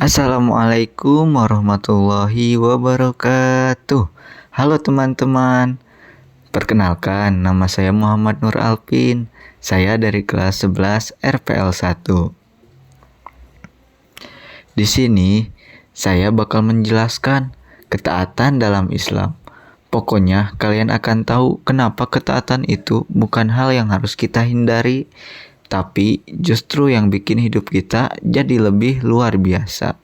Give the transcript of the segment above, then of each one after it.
Assalamualaikum warahmatullahi wabarakatuh. Halo teman-teman. Perkenalkan, nama saya Muhammad Nur Alpin. Saya dari kelas 11 RPL 1. Di sini saya bakal menjelaskan ketaatan dalam Islam. Pokoknya kalian akan tahu kenapa ketaatan itu bukan hal yang harus kita hindari, tapi justru yang bikin hidup kita jadi lebih luar biasa.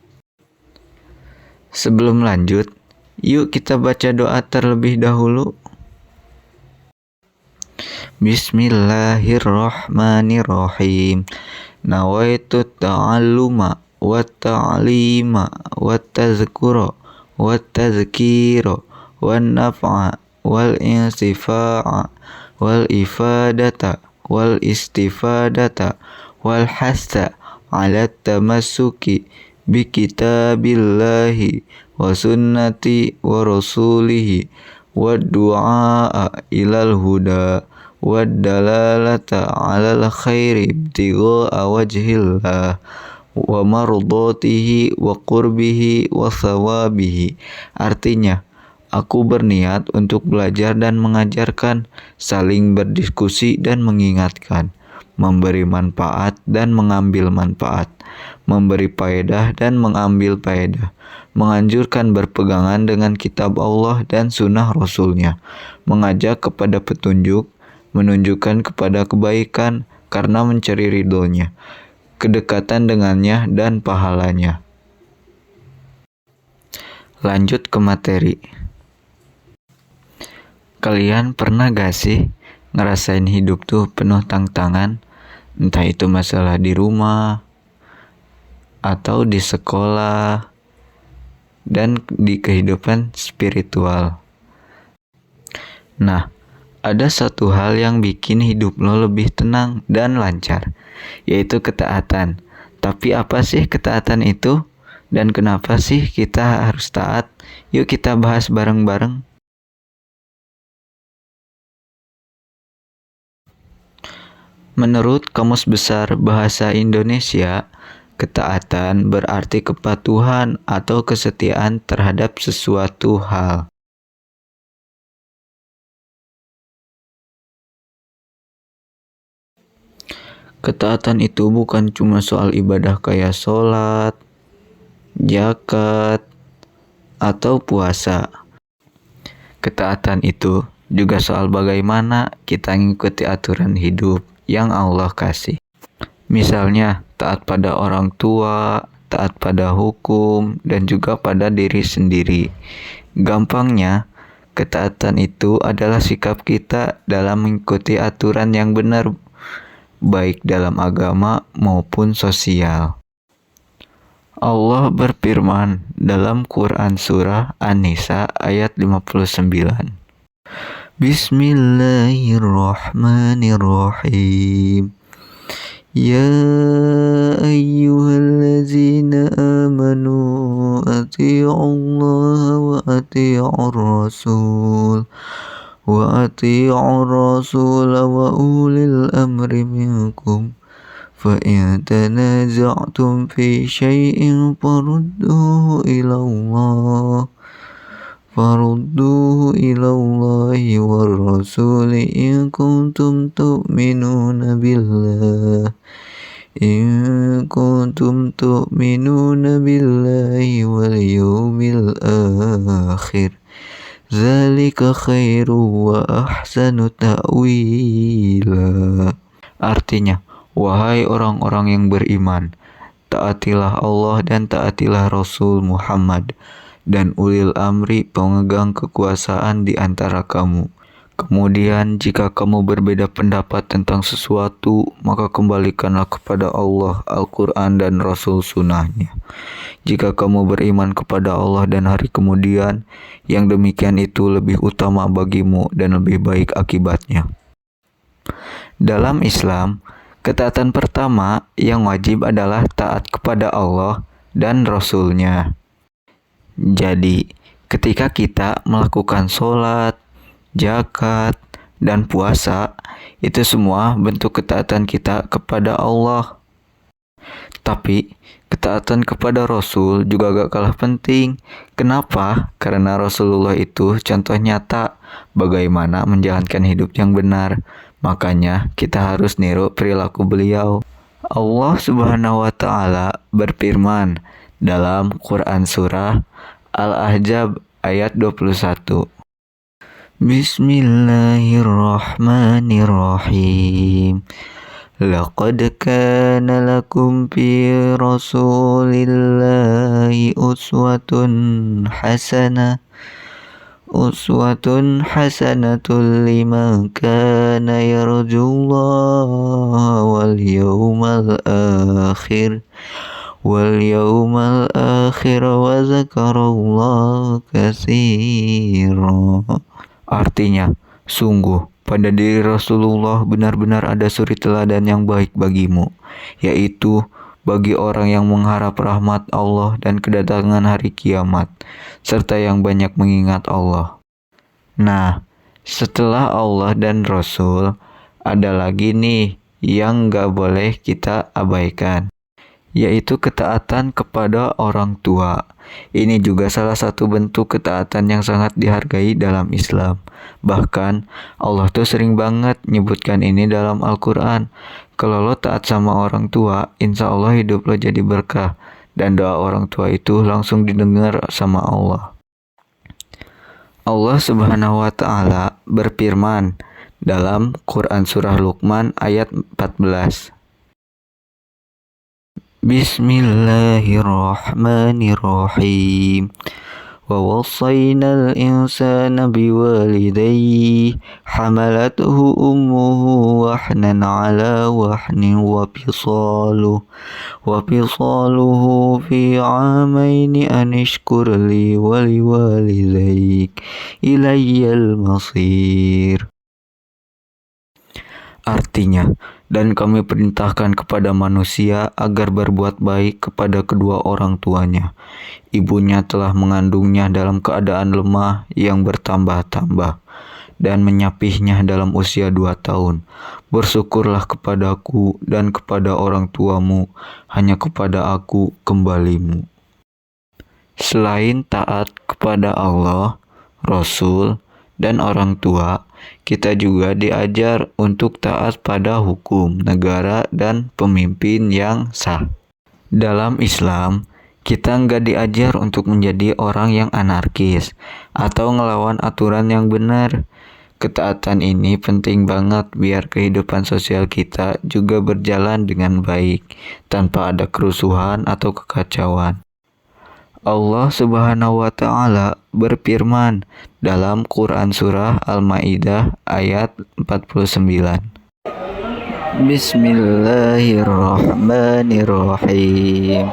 Sebelum lanjut, yuk kita baca doa terlebih dahulu. Bismillahirrahmanirrahim. Nawaitu ta'alluma wa ta'lima wa tazkura wa tazkira wa naf'a wal insifa'a wal ifadata wal istifadata wal hasa ala tamassuki bi kitabillahi wa sunnati wa rasulihi wa du'a ilal huda wa dalalata alal khairi ibtigha'a wajhillah wa mardatihi wa qurbihi wa thawabihi. Artinya, aku berniat untuk belajar dan mengajarkan, saling berdiskusi dan mengingatkan, memberi manfaat dan mengambil manfaat, memberi faedah dan mengambil faedah, menganjurkan berpegangan dengan kitab Allah dan sunnah Rasulnya, mengajak kepada petunjuk, menunjukkan kepada kebaikan karena mencari ridhonya, kedekatan dengannya dan pahalanya. Lanjut ke materi. Kalian pernah gak sih ngerasain hidup tuh penuh tantangan? Entah itu masalah di rumah, atau di sekolah, dan di kehidupan spiritual. Nah, ada satu hal yang bikin hidup lo lebih tenang dan lancar, yaitu ketaatan. Tapi apa sih ketaatan itu? Dan kenapa sih kita harus taat? Yuk kita bahas bareng-bareng. Menurut Kamus Besar Bahasa Indonesia, ketaatan berarti kepatuhan atau kesetiaan terhadap sesuatu hal. Ketaatan itu bukan cuma soal ibadah kayak sholat, zakat, atau puasa. Ketaatan itu juga soal bagaimana kita mengikuti aturan hidup yang Allah kasih. Misalnya, taat pada orang tua, taat pada hukum, dan juga pada diri sendiri. Gampangnya, ketaatan itu adalah sikap kita dalam mengikuti aturan yang benar, baik dalam agama maupun sosial. Allah berfirman dalam Quran Surah An-Nisa ayat 59. Bismillahirrahmanirrahim. Ya ayyuhallazina amanu ati'ullaha wa ati'ur rasul wa ati'ur rasul wa ulil amri minkum fa in tanaza'tum fi syai'in farudduhu ilallahi war rasuli in kuntum tu'minuna billahi wal yawmil akhir. Zalika khairu wa ahsanu ta'wila. Artinya, wahai orang-orang yang beriman, taatilah Allah dan taatilah Rasul Muhammad dan ulil amri pemegang kekuasaan di antara kamu. Kemudian jika kamu berbeda pendapat tentang sesuatu, maka kembalikanlah kepada Allah, Al-Quran dan Rasul Sunnahnya. Jika kamu beriman kepada Allah dan hari kemudian, yang demikian itu lebih utama bagimu dan lebih baik akibatnya. Dalam Islam, ketaatan pertama yang wajib adalah taat kepada Allah dan Rasul-Nya. Jadi, ketika kita melakukan sholat, zakat, dan puasa, itu semua bentuk ketaatan kita kepada Allah. Tapi ketaatan kepada Rasul juga gak kalah penting. Kenapa? Karena Rasulullah itu contoh nyata bagaimana menjalankan hidup yang benar. Makanya kita harus niru perilaku beliau. Allah Subhanahu wa taala berfirman dalam Quran surah Al-Ahzab ayat 21. Bismillahirrahmanirrahim. Laqad kana lakum fi Rasulillahi uswatun hasanatun liman kana yarjullaha wal yawmal akhir wa zakarallaha katsira. Artinya, sungguh pada diri Rasulullah benar-benar ada suri teladan yang baik bagimu, yaitu bagi orang yang mengharap rahmat Allah dan kedatangan hari kiamat, serta yang banyak mengingat Allah. Nah, setelah Allah dan Rasul, ada lagi nih yang gak boleh kita abaikan, yaitu ketaatan kepada orang tua. Ini juga salah satu bentuk ketaatan yang sangat dihargai dalam Islam. Bahkan Allah tuh sering banget nyebutkan ini dalam Al-Quran. Kalau lo taat sama orang tua, insya Allah hidup lo jadi berkah. Dan doa orang tua itu langsung didengar sama Allah. Allah Subhanahu wa taala berfirman dalam Quran surah Luqman ayat 14. Bismillahirrahmanirrahim. Wa wassayna al-insana biwalidayhi hamalathu ummuhu wahnan ala wahnin wa fisaluhu fi 'amaini an ishkur li wa liwalidayk ilayyal masir. Artinya, dan kami perintahkan kepada manusia agar berbuat baik kepada kedua orang tuanya. Ibunya telah mengandungnya dalam keadaan lemah yang bertambah-tambah dan menyapihnya dalam usia 2 tahun. Bersyukurlah kepadaku dan kepada orang tuamu, hanya kepada aku kembalimu. Selain taat kepada Allah, Rasul, dan orang tua, kita juga diajar untuk taat pada hukum negara dan pemimpin yang sah. Dalam Islam, kita nggak diajar untuk menjadi orang yang anarkis atau ngelawan aturan yang benar. Ketaatan ini penting banget biar kehidupan sosial kita juga berjalan dengan baik, tanpa ada kerusuhan atau kekacauan. Allah Subhanahu wa taala berfirman dalam Quran surah Al-Maidah ayat 49. Bismillahirrahmanirrahim.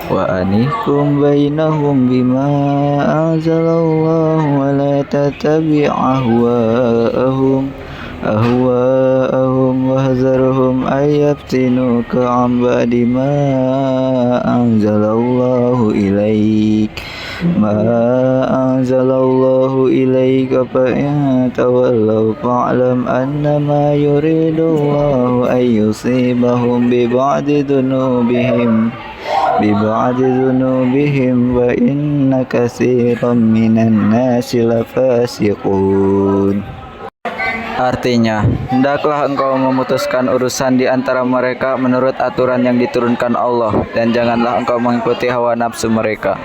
Wa anihkum bainahum bima anzalallahu wa la tattabi' ahwa'ahum wahzarhum ayyaftinuka 'an ba'di ma anzalallahu ilaika fa in tawallaw fa'lam annama yuridullahu an yusibahum bi ba'di dhunubihim wa inna katsiran minan nasi lafasiqun. Artinya, hendaklah engkau memutuskan urusan di antara mereka menurut aturan yang diturunkan Allah, dan janganlah engkau mengikuti hawa nafsu mereka.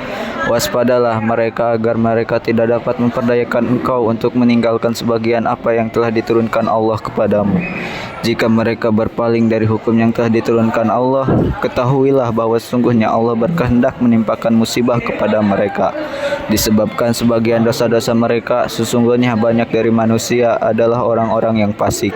Waspadalah mereka agar mereka tidak dapat memperdayakan engkau untuk meninggalkan sebagian apa yang telah diturunkan Allah kepadamu. Jika mereka berpaling dari hukum yang telah diturunkan Allah, ketahuilah bahwa sesungguhnya Allah berkehendak menimpakan musibah kepada mereka. Disebabkan sebagian dosa-dosa mereka, sesungguhnya banyak dari manusia adalah orang-orang yang fasik.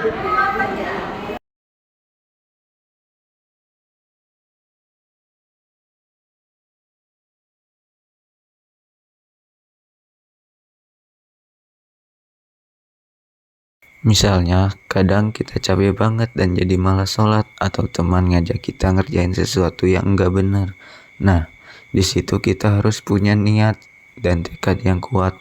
Misalnya, kadang kita capek banget dan jadi malas sholat atau teman ngajak kita ngerjain sesuatu yang enggak benar. Nah, di situ kita harus punya niat dan tekad yang kuat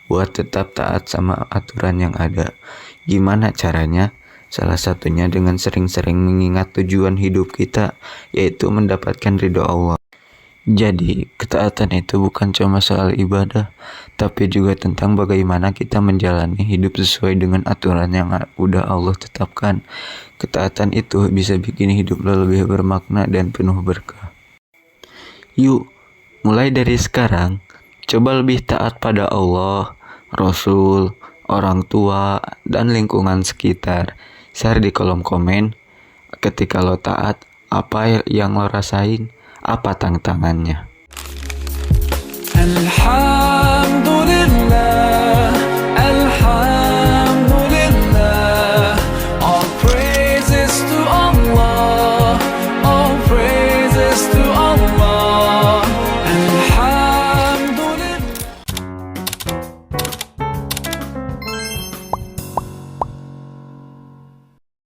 buat tetap taat sama aturan yang ada. Gimana caranya? Salah satunya dengan sering-sering mengingat tujuan hidup kita, yaitu mendapatkan ridho Allah. Jadi, ketaatan itu bukan cuma soal ibadah, tapi juga tentang bagaimana kita menjalani hidup sesuai dengan aturan yang udah Allah tetapkan. Ketaatan itu bisa bikin hidup lo lebih bermakna dan penuh berkah. Yuk, mulai dari sekarang, coba lebih taat pada Allah, Rasul, orang tua, dan lingkungan sekitar. Share di kolom komen, ketika lo taat, apa yang lo rasain, apa tantangannya.